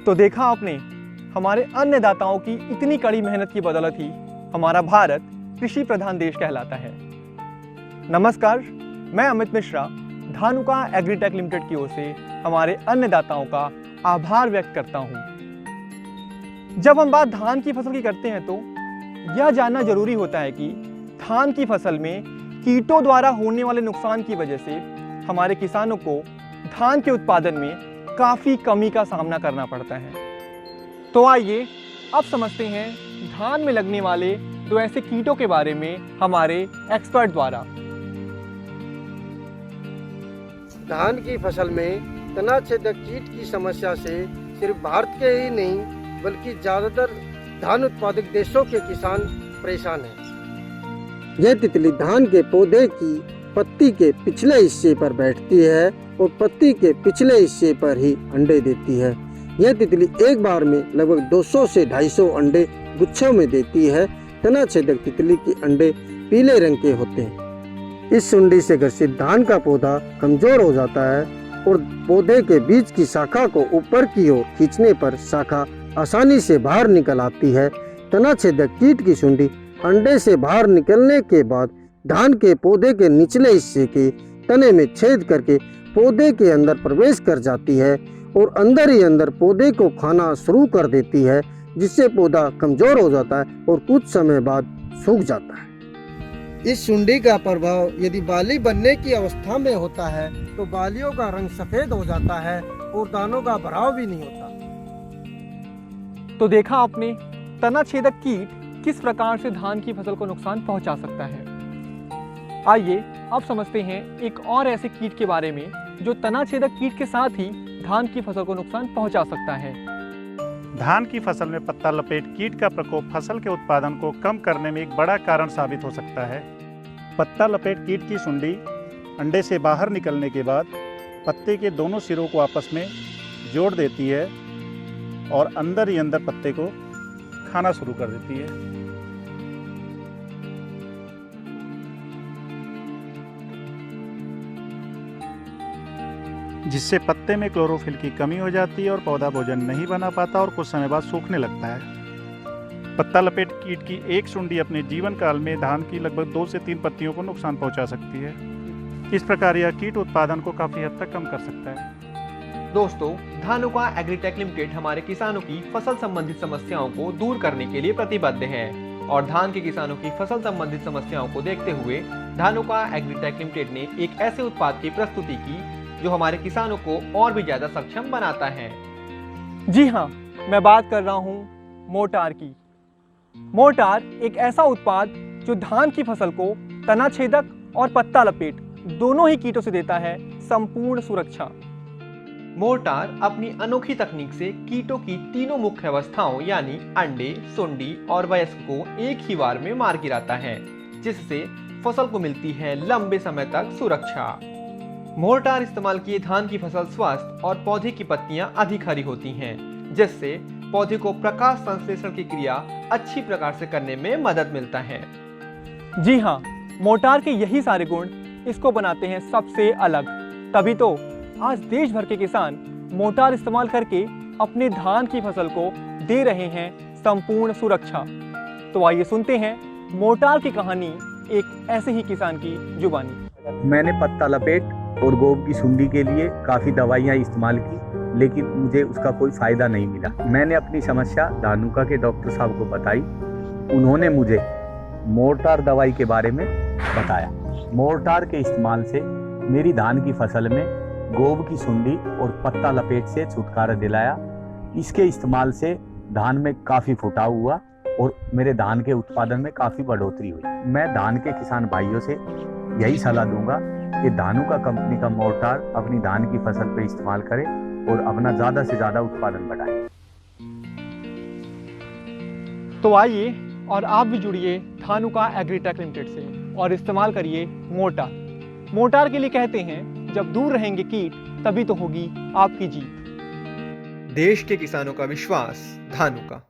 तो देखा आपने, हमारे अन्नदाताओं की इतनी कड़ी मेहनत की बदौलत ही हमारा भारत कृषि प्रधान देश कहलाता है। नमस्कार, मैं अमित मिश्रा धानुका एग्रीटेक लिमिटेड की ओर से हमारे अन्नदाताओं का आभार व्यक्त करता हूं। जब हम बात धान की फसल की करते हैं तो यह जानना जरूरी होता है कि धान की फसल में कीटों द्वारा होने वाले नुकसान की वजह से हमारे किसानों को धान के उत्पादन में काफी कमी का सामना करना पड़ता है। तो आइए अब समझते हैं धान में लगने वाले दो ऐसे कीटों के बारे में हमारे एक्सपर्ट द्वारा। धान की फसल में तना छेदक कीट की समस्या से सिर्फ भारत के ही नहीं बल्कि ज्यादातर धान उत्पादक देशों के किसान परेशान हैं। यह तितली धान के पौधे की पत्ती के पिछले हिस्से पर बैठती है और पत्ती के पिछले हिस्से पर ही अंडे देती है। यह तितली एक बार में लगभग 200 से 250 अंडे गुच्छों में देती है। तना छेदक तितली के अंडे पीले रंग के होते हैं। इस सुंडी से ग्रसित धान का पौधा कमजोर हो जाता है और पौधे के बीच की शाखा को ऊपर की ओर खींचने पर शाखा आसानी से बाहर निकल आती है। तना छेदक कीट की सुंडी अंडे से बाहर निकलने के बाद धान के पौधे के निचले हिस्से के तने में छेद करके पौधे के अंदर प्रवेश कर जाती है और अंदर ही अंदर पौधे को खाना शुरू कर देती है, जिससे पौधा कमजोर हो जाता है और कुछ समय बाद सूख जाता है। इस सुंडी का प्रभाव यदि बाली बनने की अवस्था में होता है तो बालियों का रंग सफेद हो जाता है और दानों का भराव भी नहीं होता। तो देखा आपने, तना छेदक कीट किस प्रकार से धान की फसल को नुकसान पहुंचा सकता है। आइए अब समझते हैं एक और ऐसे कीट के बारे में जो तना छेदक कीट के साथ ही धान की फसल को नुकसान पहुंचा सकता है। धान की फसल में पत्ता लपेट कीट का प्रकोप फसल के उत्पादन को कम करने में एक बड़ा कारण साबित हो सकता है। पत्ता लपेट कीट की सुंडी अंडे से बाहर निकलने के बाद पत्ते के दोनों सिरों को आपस में जोड़ देती है और अंदर ही अंदर पत्ते को खाना शुरू कर देती है। जिससे पत्ते में क्लोरोफिल की कमी हो जाती है और पौधा भोजन नहीं बना पाता और कुछ समय बाद सूखने लगता है। पत्ता लपेट कीट की एक सुंडी अपने जीवन काल में धान की लगभग 2 से 3 पत्तियों को नुकसान पहुंचा सकती है। इस प्रकार यह कीट उत्पादन को काफी हद तक कम कर सकता है। दोस्तों, धानुका एग्रीटेक लिमिटेड हमारे किसानों की फसल संबंधित समस्याओं को दूर करने के लिए प्रतिबद्ध है और धान के किसानों की फसल संबंधित समस्याओं को देखते हुए धानुका एग्रीटेक लिमिटेड ने एक ऐसे उत्पाद की प्रस्तुति की जो हमारे किसानों को और भी ज्यादा सक्षम बनाता है। जी हाँ, मैं बात कर रहा हूँ मोर्टार की। मोर्टार एक ऐसा उत्पाद जो धान की फसल को तना छेदक और पत्ता लपेट दोनों ही कीटों से देता है संपूर्ण सुरक्षा। मोर्टार अपनी अनोखी तकनीक से कीटों की तीनों मुख्य अवस्थाओं यानी अंडे, सुंडी और वयस्क को एक ही बार में मार गिराता है, जिससे फसल को मिलती है लंबे समय तक सुरक्षा। मोर्टार इस्तेमाल किए धान की फसल स्वस्थ और पौधे की पत्तियां अधिक हरी होती हैं, जिससे पौधे को प्रकाश संश्लेषण की क्रिया अच्छी प्रकार से करने में मदद मिलता है। जी हाँ, मोर्टार के यही सारे गुण इसको बनाते हैं सबसे अलग। तभी तो आज देश भर के किसान मोर्टार इस्तेमाल करके अपने धान की फसल को दे रहे हैं संपूर्ण सुरक्षा। तो आइए सुनते हैं मोर्टार की कहानी एक ऐसे ही किसान की जुबानी। मैंने पत्ता लपेट और गोब की सुंडी के लिए काफ़ी दवाइयाँ इस्तेमाल की, लेकिन मुझे उसका कोई फ़ायदा नहीं मिला। मैंने अपनी समस्या धानुका के डॉक्टर साहब को बताई। उन्होंने मुझे मोर्टार दवाई के बारे में बताया। मोर्टार के इस्तेमाल से मेरी धान की फसल में गोब की सुंडी और पत्ता लपेट से छुटकारा दिलाया। इसके इस्तेमाल से धान में काफ़ी फुटाव हुआ और मेरे धान के उत्पादन में काफ़ी बढ़ोतरी हुई। मैं धान के किसान भाइयों से यही सलाह दूंगा कि धानुका कंपनी का मोर्टार अपनी धान की फसल पे इस्तेमाल करें और अपना ज़्यादा से ज़्यादा उत्पादन बढ़ाएं। तो आइए और आप भी जुड़िए धानुका एग्रीटेक लिमिटेड से और इस्तेमाल करिए मोर्टार। मोर्टार के लिए कहते हैं, जब दूर रहेंगे कीट तभी तो होगी आपकी जीत। देश के किसानों का विश्वास, धानुका।